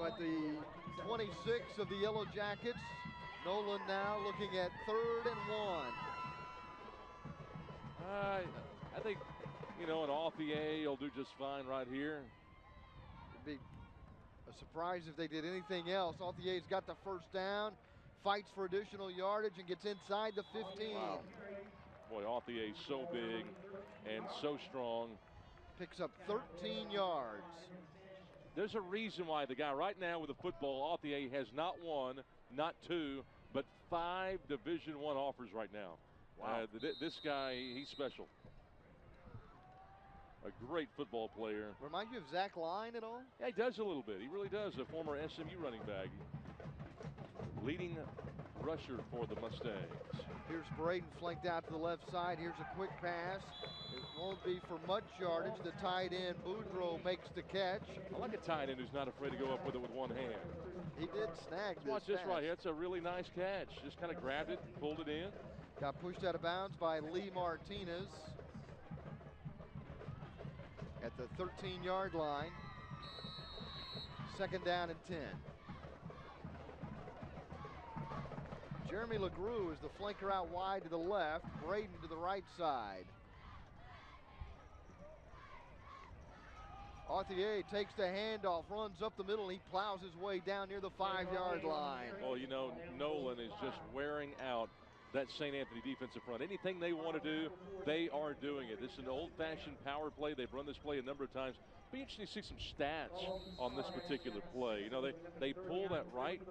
at the 26 of the Yellow Jackets. Nolan now looking at 3rd and 1. I think, an Authier will do just fine right here. It'd be a surprise if they did anything else. Authier's got the first down, fights for additional yardage, and gets inside the 15. Wow. Boy, Authier's so big and so strong. Picks up 13 yards. There's a reason why the guy right now with the football, Authier, has not 1, not 2, but 5 Division I offers right now. Wow. This guy, he's special. A great football player. Remind you of Zach Line at all? Yeah, he does a little bit. He really does. A former SMU running back. Leading rusher for the Mustangs. Here's Braden flanked out to the left side. Here's a quick pass. It won't be for much yardage. The tight end, Boudreaux, makes the catch. I like a tight end who's not afraid to go up with it with one hand. He did snag this. Watch this right here. It's a really nice catch. Just kind of grabbed it and pulled it in. Got pushed out of bounds by Lee Martinez at the 13-yard line. 2nd down and 10. Jeremy LeGroux is the flanker out wide to the left, Braden to the right side. Authier takes the handoff, runs up the middle, and he plows his way down near the 5-yard line. Well, Nolan is just wearing out that St. Anthony defensive front. Anything they want to do, they are doing it. This is an old-fashioned power play. They've run this play a number of times. Be interesting to see some stats on this particular play. They pull that right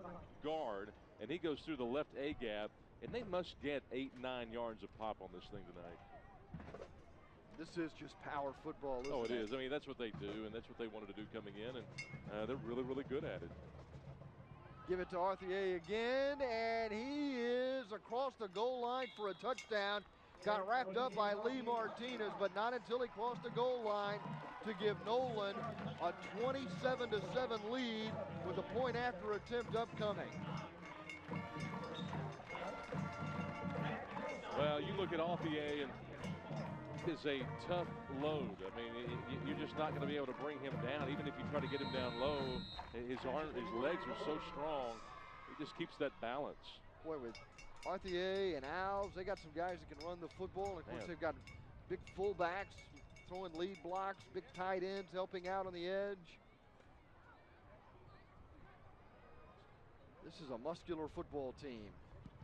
guard, and he goes through the left A gap, and they must get 8-9 yards of pop on this thing tonight. This is just power football, isn't it? Oh, it is. I mean, that's what they do, and that's what they wanted to do coming in, and they're really, really good at it. Give it to Authier again, and he is across the goal line for a touchdown. Got wrapped up by Lee Martinez, but not until he crossed the goal line to give Nolan a 27-7 lead with a point after attempt upcoming. Well, you look at Authier, and is a tough load. I mean, you're just not going to be able to bring him down. Even if you try to get him down low, his legs are so strong, he just keeps that balance. Boy, with Authier and Alves, they got some guys that can run the football. And of course, they've got big fullbacks throwing lead blocks, big tight ends helping out on the edge. This is a muscular football team,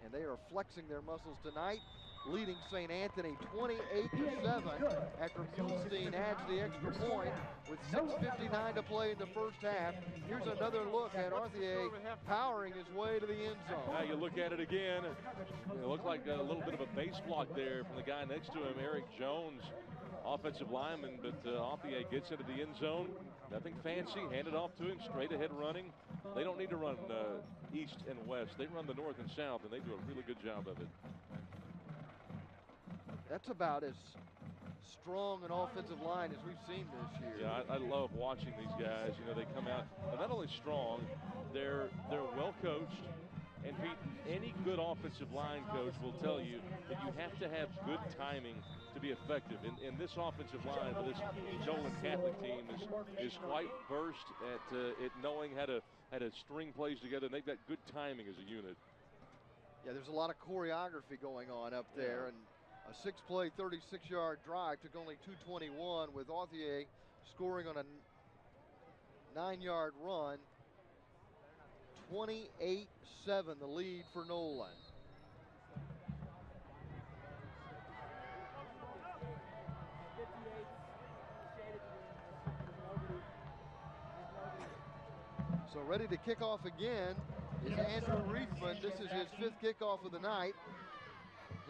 and they are flexing their muscles tonight, leading St. Anthony 28-7 after Mulestein adds the extra point with 6:59 to play in the first half. Here's another look at Authier powering his way to the end zone. Now you look at it again. It looked like a little bit of a base block there from the guy next to him, Eric Jones, offensive lineman, but Authier gets into the end zone. Nothing fancy, handed off to him, straight ahead running. They don't need to run east and west. They run the north and south, and they do a really good job of it. That's about as strong an offensive line as we've seen this year. Yeah, I love watching these guys. They come out, they're not only strong, they're well coached. And Pete, any good offensive line coach will tell you that you have to have good timing to be effective. And this offensive line for this Nolan Catholic team is quite versed at knowing how to string plays together, and they've got good timing as a unit. Yeah, there's a lot of choreography going on up there, and a 6-play, 36-yard drive took only 2:21 with Authier scoring on a 9-yard run. 28-7 the lead for Nolan. So ready to kick off again is Andrew Reithman. This is his 5th kickoff of the night.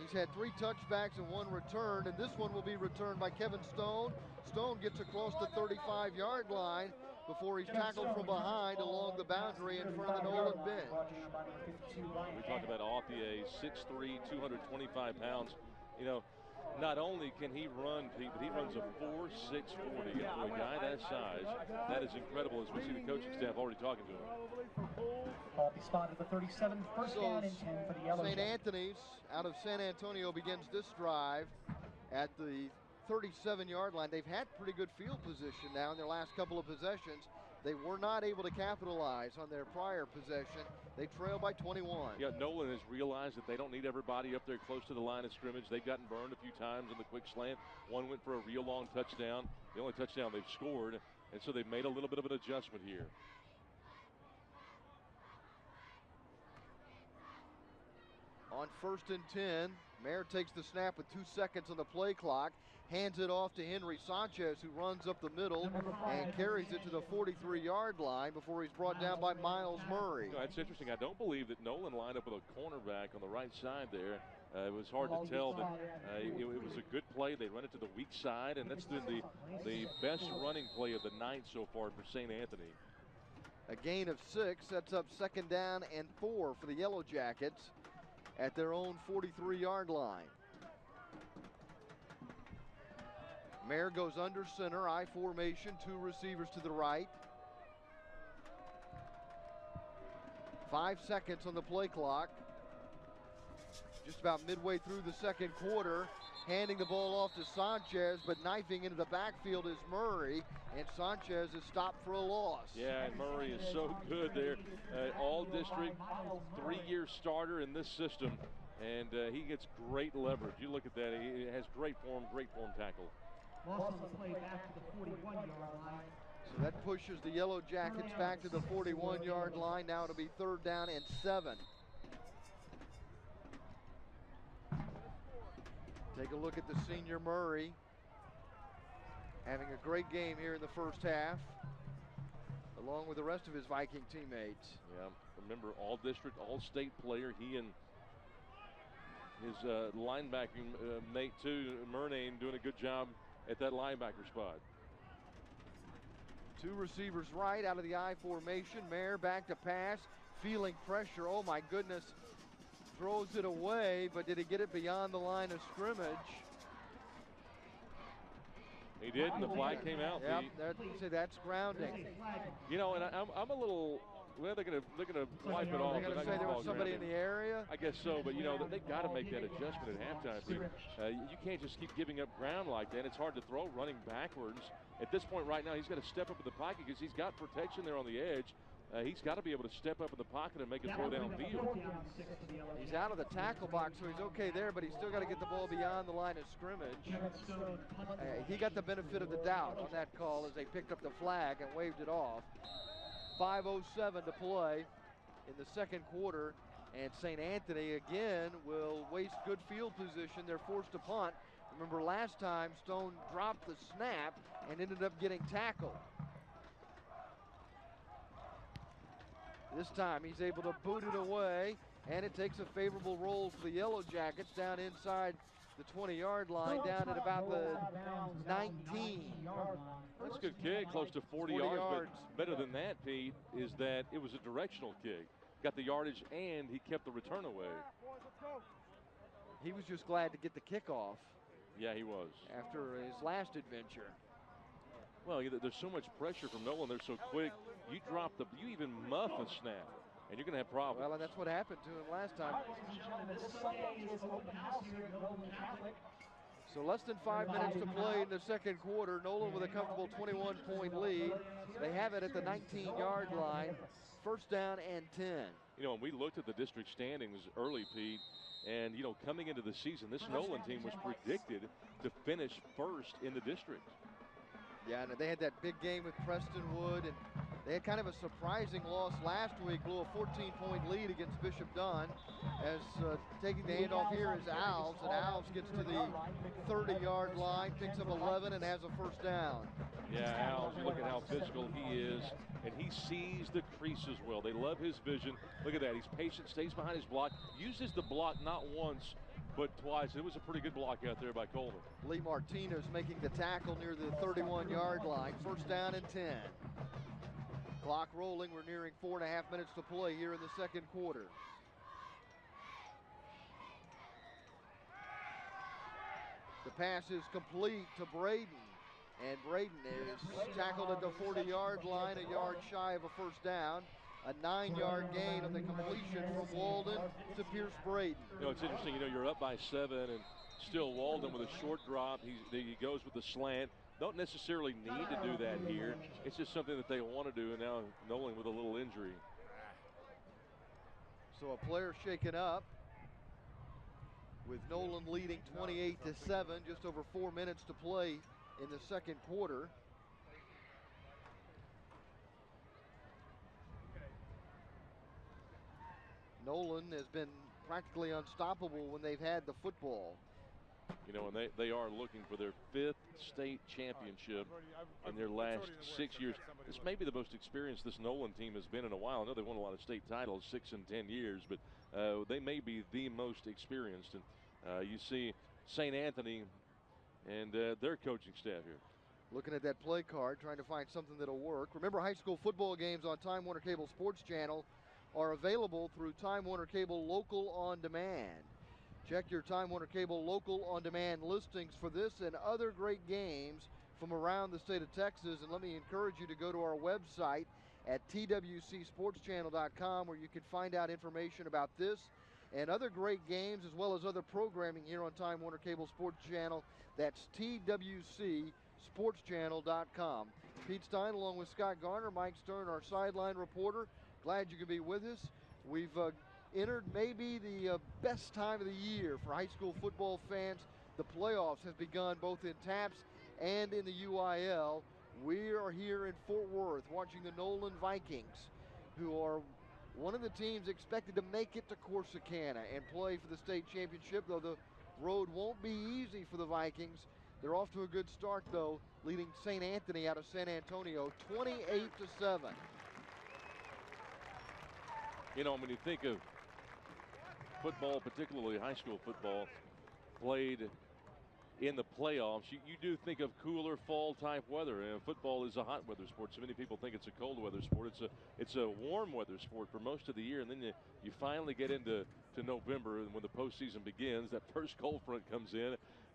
He's had 3 touchbacks and 1 return, and this one will be returned by Kevin Stone. Stone gets across the 35-yard line before he's tackled from behind along the boundary in front of the Nolan bench. We talked about Authier, 6'3", 225 pounds. Not only can he run, Pete, but he runs a 4.6 40. And for a guy that size, that is incredible, as we see the coaching staff already talking to him. Ball be spotted at the 37, first down and 10 for the Yellow St. Anthony's out of San Antonio begins this drive at the 37-yard line. They've had pretty good field position now in their last couple of possessions. They were not able to capitalize on their prior possession. They trail by 21. Yeah, Nolan has realized that they don't need everybody up there close to the line of scrimmage. They've gotten burned a few times on the quick slant. One went for a real long touchdown, the only touchdown they've scored, and so they've made a little bit of an adjustment here. On 1st and 10, Mayer takes the snap with 2 seconds on the play clock, hands it off to Henry Sanchez, who runs up the middle and carries it to the 43-yard line before he's brought down by Miles Murray. You know, that's interesting. I don't believe that Nolan lined up with a cornerback on the right side there. It was hard to tell, but it was a good play. They run it to the weak side, and that's been the best running play of the night so far for St. Anthony. A gain of 6 sets up 2nd down and 4 for the Yellow Jackets at their own 43-yard line. Mayer goes under center, I formation, 2 receivers to the right. 5 seconds on the play clock. Just about midway through the 2nd quarter, handing the ball off to Sanchez, but knifing into the backfield is Murray, and Sanchez is stopped for a loss. Yeah, and Murray is so good there. All-district, 3-year starter in this system, and he gets great leverage. You look at that, he has great form tackle. Loss on the play back to the 41-yard line. So that pushes the Yellow Jackets back to the 41-yard line. Now it'll be 3rd down and 7. Take a look at the senior Murray, having a great game here in the first half, along with the rest of his Viking teammates. Yeah, remember, all-district, all-state player. He and his linebacking mate, too, Murnane, doing a good job at that linebacker spot. 2 receivers right out of the I formation. Mayer back to pass, feeling pressure. Oh, my goodness. Throws it away, but did he get it beyond the line of scrimmage? He did, and the flag came out. Yep, that's grounding. You know, and I'm a little. Well, they're gonna wipe it off. They're gonna say there was somebody in the area. I guess so, but you know they've got to make that adjustment at halftime. You can't just keep giving up ground like that. It's hard to throw running backwards. At this point right now, he's got to step up in the pocket because he's got protection there on the edge. He's got to be able to step up in the pocket and make a throw downfield. He's out of the tackle box, so he's okay there, but he's still got to get the ball beyond the line of scrimmage. He got the benefit of the doubt on that call as they picked up the flag and waved it off. 5:07 to play in the 2nd quarter, and St. Anthony again will waste good field position. They're forced to punt. Remember last time Stone dropped the snap and ended up getting tackled. This time he's able to boot it away, and it takes a favorable roll for the Yellow Jackets down inside the 20-yard line, down at about the 19. That's a good kick, close to 40 yards. But better than that, Pete, is that it was a directional kick. Got the yardage, and he kept the return away. He was just glad to get the kickoff. Yeah, he was. After his last adventure. Well, there's so much pressure from Nolan. They're so quick. You even muff a snap, and you're going to have problems. Well, and that's what happened to him last time. So less than 5 minutes to play in the 2nd quarter. Nolan with a comfortable 21-point lead. They have it at the 19-yard line. 1st down and 10. You know, and we looked at the district standings early, Pete, and, you know, coming into the season, this Nolan team was predicted to finish 1st in the district. Yeah, and they had that big game with Prestonwood, and they had kind of a surprising loss last week, blew a 14-point lead against Bishop Dunn. As taking the handoff here is Alves, and Alves gets to the 30-yard line, picks up 11, and has a 1st down. Yeah, Alves, you look at how physical he is, and he sees the creases well. They love his vision. Look at that. He's patient, stays behind his block, uses the block not once, but twice. It was a pretty good block out there by Coleman. Lee Martinez making the tackle near the 31-yard line. 1st down and 10. Clock rolling. We're nearing 4.5 minutes to play here in the 2nd quarter. The pass is complete to Braden. And Braden is tackled at the 40-yard line, a yard shy of a 1st down. A 9-yard gain on the completion from Walden to Pierce Braden. You know, it's interesting, you know, you're up by 7, and still Walden with a short drop. He goes with the slant, don't necessarily need to do that here. It's just something that they want to do, and now Nolan with a little injury. So a player shaken up, with Nolan leading 28-7, just over 4 minutes to play in the second quarter. Nolan has been practically unstoppable when they've had the football. You know, and they are looking for their 5th state championship in their last 6 years. This may be the most experienced this Nolan team has been in a while. I know they won a lot of state titles, 6 and 10 years, but they may be the most experienced. And you see St. Anthony and their coaching staff here. Looking at that play card, trying to find something that'll work. Remember, high school football games on Time Warner Cable Sports Channel are available through Time Warner Cable Local On Demand. Check your Time Warner Cable Local On Demand listings for this and other great games from around the state of Texas. And let me encourage you to go to our website at twcsportschannel.com, where you can find out information about this and other great games, as well as other programming here on Time Warner Cable Sports Channel. That's twcsportschannel.com. Pete Stein along with Scott Garner, Mike Stern, our sideline reporter. Glad you could be with us. We've entered maybe the best time of the year for high school football fans. The playoffs has begun both in TAPS and in the UIL. We are here in Fort Worth watching the Nolan Vikings, who are one of the teams expected to make it to Corsicana and play for the state championship, though the road won't be easy for the Vikings. They're off to a good start, though, leading St. Anthony out of San Antonio 28-7. You know, when you think of football, particularly high school football, played in the playoffs, you do think of cooler fall type weather. Football is a hot weather sport. So many people think it's a cold weather sport. It's a warm weather sport for most of the year, and then you finally get into November, and when the postseason begins, that first cold front comes in.